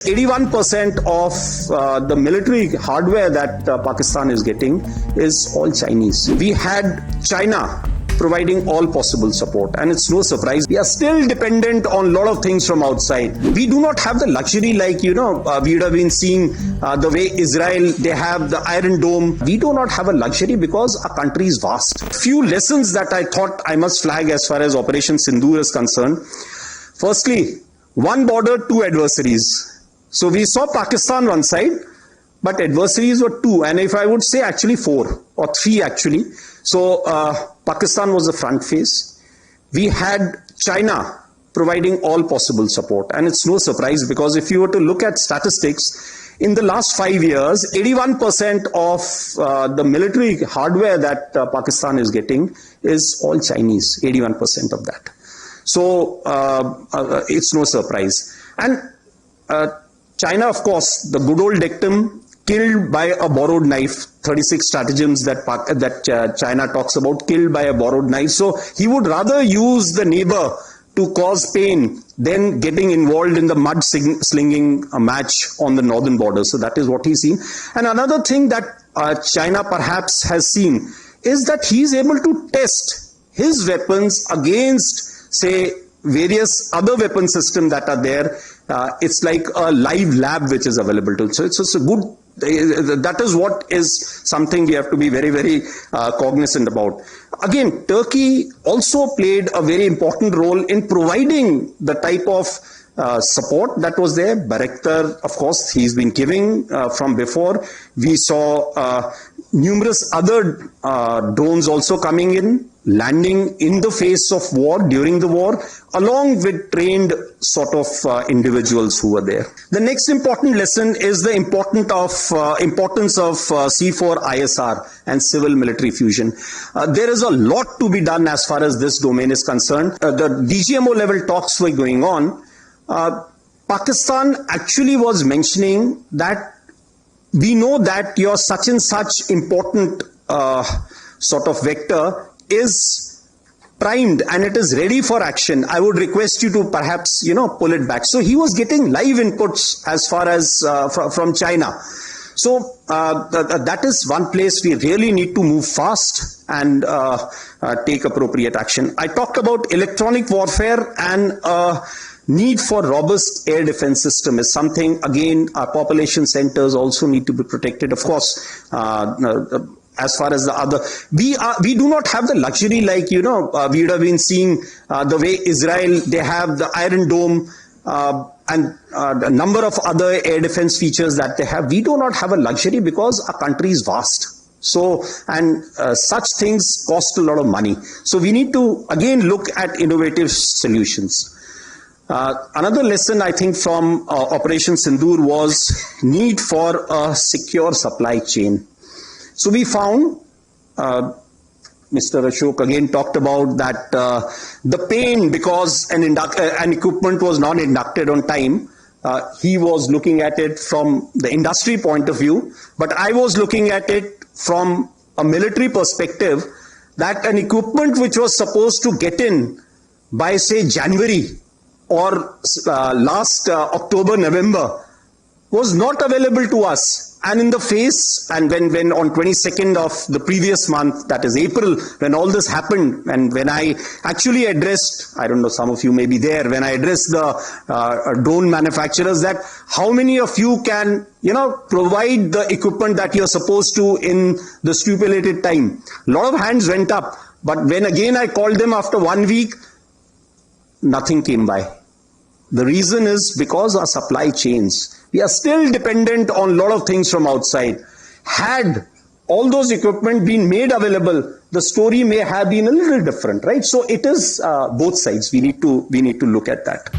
81% of the military hardware that Pakistan is getting is all Chinese. We had China providing all possible support, and it's no surprise. We are still dependent on a lot of things from outside. We do not have the luxury like, we would have been seeing the way Israel, they have the Iron Dome. We do not have a luxury because our country is vast. Few lessons that I thought I must flag as far as Operation Sindoor is concerned. Firstly, one border, two adversaries. So we saw Pakistan one side, but adversaries were two, and if I would say actually four or three actually. So Pakistan was the front face. We had China providing all possible support, and it's no surprise because if you were to look at statistics, in the last 5 years, 81% of the military hardware that Pakistan is getting is all Chinese, 81% of that. So it's no surprise. And China, of course, the good old dictum, killed by a borrowed knife, 36 stratagems that China talks about, killed by a borrowed knife. So he would rather use the neighbor to cause pain than getting involved in the mud slinging match on the northern border. So that is what he's seen. And another thing that China perhaps has seen is that he's able to test his weapons against, say, various other weapon systems that are there. It's like a live lab which is available to. So it's a good, that is what is something we have to be very, very cognizant about. Again, Turkey also played a very important role in providing the type of support that was there. Bayraktar, of course, he's been giving from before. We saw numerous other drones also coming in, landing in the face of war, during the war, along with trained sort of individuals who were there. The next important lesson is the importance of C4ISR and civil military fusion. There is a lot to be done as far as this domain is concerned. The DGMO level talks were going on. Pakistan actually was mentioning that we know that your such and such important sort of vector is primed and it is ready for action. I would request you to perhaps, pull it back. So he was getting live inputs as far as from China. So that is one place we really need to move fast and take appropriate action. I talked about electronic warfare, and need for robust air defense system is something, again, our population centers also need to be protected. Of course, as far as the other, we do not have the luxury like, we would have been seeing the way Israel, they have the Iron Dome and a number of other air defense features that they have. We do not have a luxury because our country is vast. So, and such things cost a lot of money. So we need to again look at innovative solutions. Another lesson I think from Operation Sindoor was need for a secure supply chain. So we found, Mr. Ashok again talked about that the pain because an equipment was not inducted on time. He was looking at it from the industry point of view, but I was looking at it from a military perspective, that an equipment which was supposed to get in by say January or last October, November was not available to us. And in the face, and when on 22nd of the previous month, that is April, when all this happened, and when I actually addressed, I don't know, some of you may be there, when I addressed the drone manufacturers that how many of you can, provide the equipment that you're supposed to in the stipulated time. A lot of hands went up, but when again I called them after 1 week, nothing came by. The reason is because our supply chains, we are still dependent on a lot of things from outside. Had all those equipment been made available, the story may have been a little different, right? So it is both sides. We need to look at that.